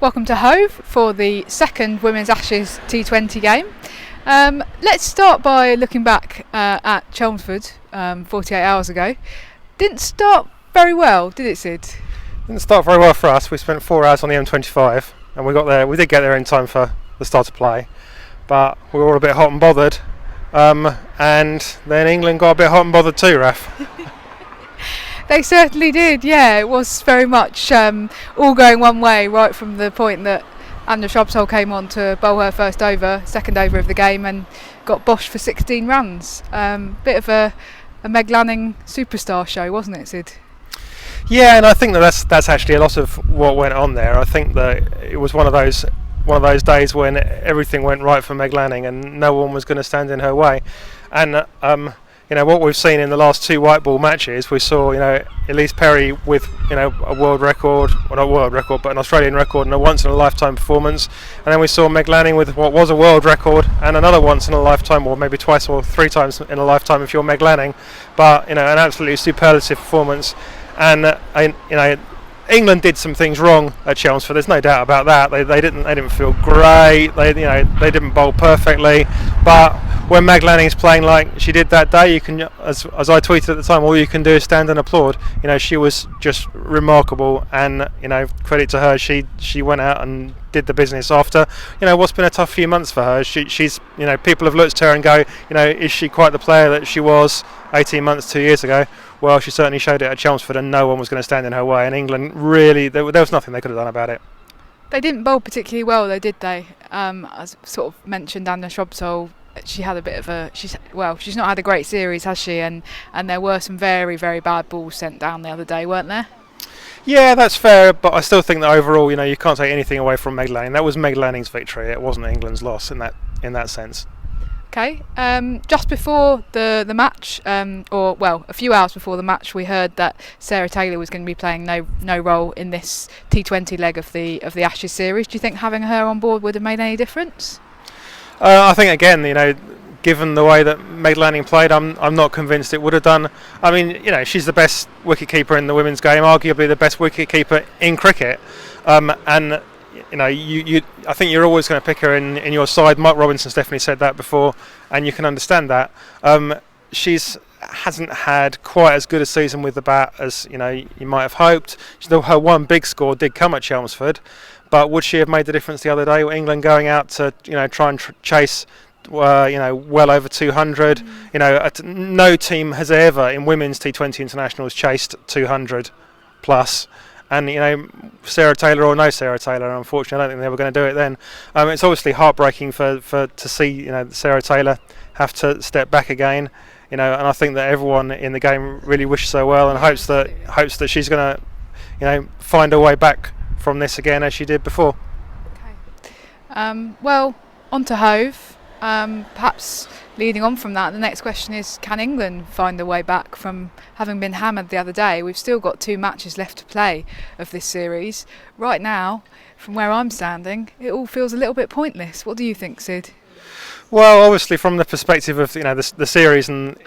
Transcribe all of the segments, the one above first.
Welcome to Hove for the second Women's Ashes T20 game. Let's start by looking back at Chelmsford 48 hours ago. Didn't start very well, did it, Sid? Didn't start very well for us. We spent 4 hours on the M25 and we got there. We did get there in time for the start of play, but we were all a bit hot and bothered. And then England got a bit hot and bothered too, Raf. They certainly did, yeah. It was very much all going one way right from the point that Anna Shrubsole came on to bowl her first over, second over of the game, and got boshed for 16 runs. Bit of a Meg Lanning superstar show, wasn't it, Sid? Yeah, and I think that's actually a lot of what went on there. I think that it was one of those days when everything went right for Meg Lanning and no one was going to stand in her way. And what we've seen in the last two white ball matches, we saw, Elise Perry with, a world record, well, not world record, but an Australian record and a once in a lifetime performance. And then we saw Meg Lanning with what was a world record and another once in a lifetime, or maybe twice or three times in a lifetime if you're Meg Lanning. But, an absolutely superlative performance. And, England did some things wrong at Chelmsford. There's no doubt about that. They didn't feel great. They didn't bowl perfectly. But when Meg Lanning's playing like she did that day, you can, as I tweeted at the time, all you can do is stand and applaud. She was just remarkable, and credit to her. She went out and did the business after what's been a tough few months for her. She's people have looked at her and go, is she quite the player that she was 18 months, 2 years ago? Well, she certainly showed it at Chelmsford, and no one was going to stand in her way. And England really, there was nothing they could have done about it. They didn't bowl particularly well, though, did they? As sort of mentioned, Anna Shrubsole, she had a bit of she's not had a great series, has she? And there were some very, very bad balls sent down the other day, weren't there? Yeah, that's fair, but I still think that overall, you can't take anything away from Meg Lanning. That was Meg Lanning's victory. It wasn't England's loss in that sense. Okay. Just before the match, a few hours before the match, we heard that Sarah Taylor was going to be playing no role in this T20 leg of the Ashes series. Do you think having her on board would have made any difference? I think again, given the way that Meg Lanning played, I'm not convinced it would have done. I mean, she's the best wicketkeeper in the women's game, arguably the best wicketkeeper in cricket, and. I think you're always going to pick her in your side. Mike Robinson's definitely said that before, and you can understand that. She's hasn't had quite as good a season with the bat as you might have hoped. Her one big score did come at Chelmsford, but would she have made the difference the other day? England going out to try and chase well over 200. No team has ever in women's T20 internationals chased 200 plus. And Sarah Taylor or no Sarah Taylor, unfortunately, I don't think they were going to do it then. It's obviously heartbreaking to see Sarah Taylor have to step back again. And I think that everyone in the game really wishes her well and hopes that she's going to find her way back from this again as she did before. Okay. Well, on to Hove. Perhaps leading on from that, the next question is, can England find their way back from having been hammered the other day? We've still got 2 matches left to play of this series. Right now, from where I'm standing, it all feels a little bit pointless. What do you think, Sid? Well, obviously from the perspective of the series and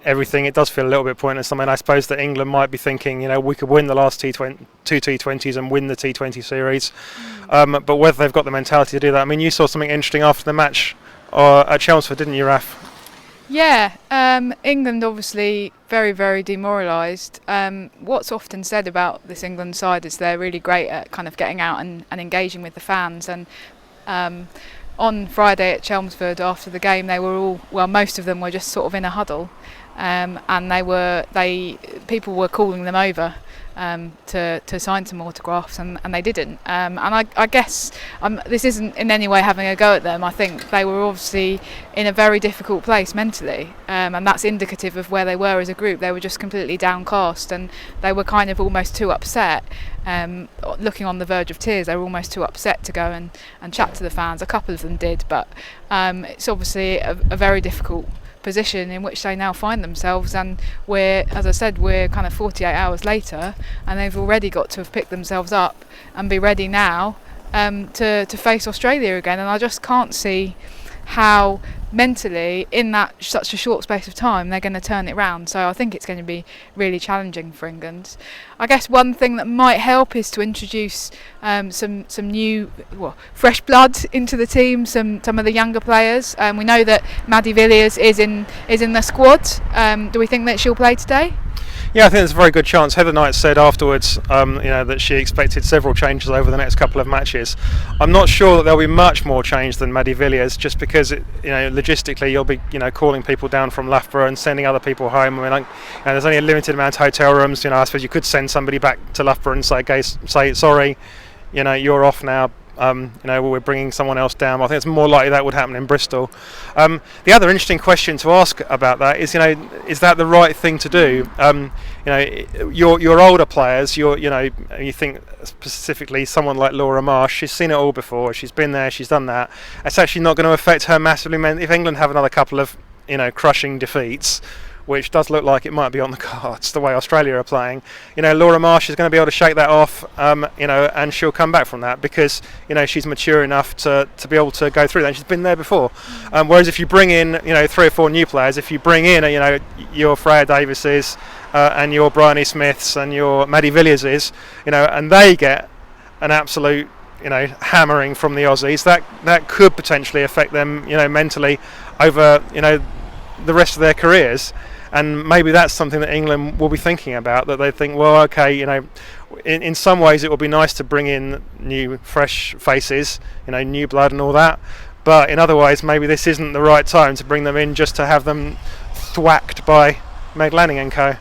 everything, it does feel a little bit pointless. I mean, I suppose that England might be thinking we could win the last two T20s and win the T20 series, but whether they've got the mentality to do that. I mean, you saw something interesting after the match at Chelmsford, didn't you, Raf? Yeah, England obviously very, very demoralised. What's often said about this England side is they're really great at kind of getting out and engaging with the fans. And on Friday at Chelmsford after the game, they were most of them were just sort of in a huddle, and people were calling them over to sign some autographs, and they didn't. And I guess this isn't in any way having a go at them. I think they were obviously in a very difficult place mentally, and that's indicative of where they were as a group. They were just completely downcast, and they were kind of almost too upset. Looking on the verge of tears, they were almost too upset to go and chat to the fans. A couple of them did, but it's obviously a very difficult position in which they now find themselves, and we're kind of 48 hours later, and they've already got to have picked themselves up and be ready now to face Australia again. And I just can't see how mentally in that such a short space of time they're going to turn it round. So I think it's going to be really challenging for England. I guess one thing that might help is to introduce some new, fresh blood into the team, some of the younger players. We know that Maddie Villiers is in the squad. Do we think that she'll play today? Yeah, I think there's a very good chance. Heather Knight said afterwards, that she expected several changes over the next couple of matches. I'm not sure that there'll be much more change than Maddie Villiers, just because logistically you'll be calling people down from Loughborough and sending other people home. I mean, there's only a limited amount of hotel rooms. I suppose you could send somebody back to Loughborough and say sorry, you're off now. We're bringing someone else down. I think it's more likely that would happen in Bristol. The other interesting question to ask about that is that the right thing to do? Your older players, you think specifically someone like Laura Marsh, she's seen it all before, she's been there, she's done that. It's actually not going to affect her massively. If England have another couple of crushing defeats, which does look like it might be on the cards the way Australia are playing, Laura Marsh is going to be able to shake that off, and she'll come back from that because she's mature enough to be able to go through that. And she's been there before. Whereas if you bring in 3 or 4 new players, if you bring in your Freya Davises and your Bryony Smiths and your Maddie Villierses, and they get an absolute hammering from the Aussies, that could potentially affect them mentally over the rest of their careers. And maybe that's something that England will be thinking about, that they think, well, okay, in some ways it will be nice to bring in new, fresh faces, new blood and all that. But in other ways, maybe this isn't the right time to bring them in just to have them thwacked by Meg Lanning and co.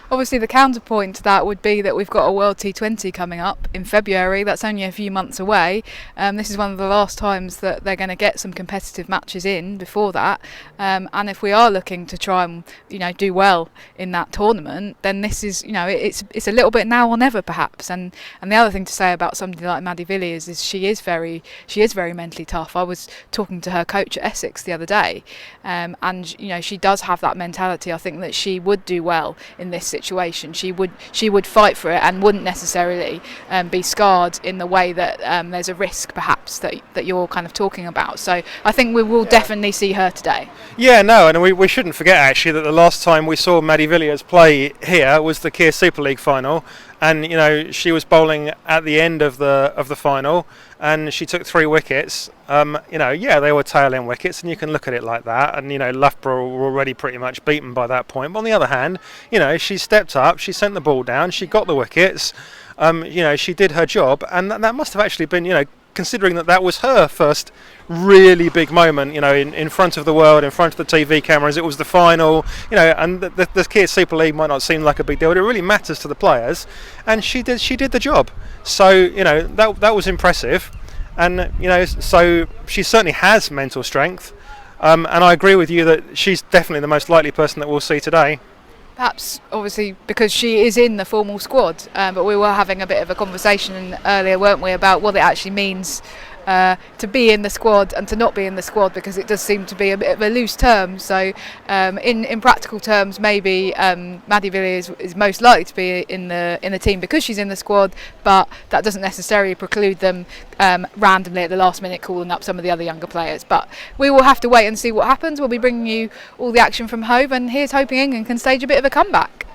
Obviously the counterpoint to that would be that we've got a World T20 coming up in February. That's only a few months away. This is one of the last times that they're going to get some competitive matches in before that. And if we are looking to try and do well in that tournament, then this is it's a little bit now or never perhaps. And the other thing to say about somebody like Maddie Villiers is she is very mentally tough. I was talking to her coach at Essex the other day, and she does have that mentality. I think that she would do well in this situation. She would fight for it and wouldn't necessarily be scarred in the way that there's a risk perhaps that you're kind of talking about. So I think we will definitely see her today. Yeah, no, and we shouldn't forget actually that the last time we saw Maddie Villiers play here was the Kia Super League final, and she was bowling at the end of the final, and she took 3 wickets. They were tail end wickets, and you can look at it like that. And Loughborough were already pretty much beaten by that point. But on the other hand, she stepped up, she sent the ball down, she got the wickets. She did her job, and that must have actually been considering that was her first really big moment, in front of the world, in front of the TV cameras. It was the final, and the Kia Super League might not seem like a big deal, but it really matters to the players, and she did the job. So that was impressive, and so she certainly has mental strength, and I agree with you that she's definitely the most likely person that we'll see today. Perhaps, obviously, because she is in the formal squad, but we were having a bit of a conversation earlier, weren't we, about what it actually means to be in the squad and to not be in the squad, because it does seem to be a bit of a loose term. So in practical terms, maybe Maddie Villiers is most likely to be in the team because she's in the squad, but that doesn't necessarily preclude them randomly at the last minute calling up some of the other younger players. But we will have to wait and see what happens. We'll be bringing you all the action from home, and here's hoping England can stage a bit of a comeback.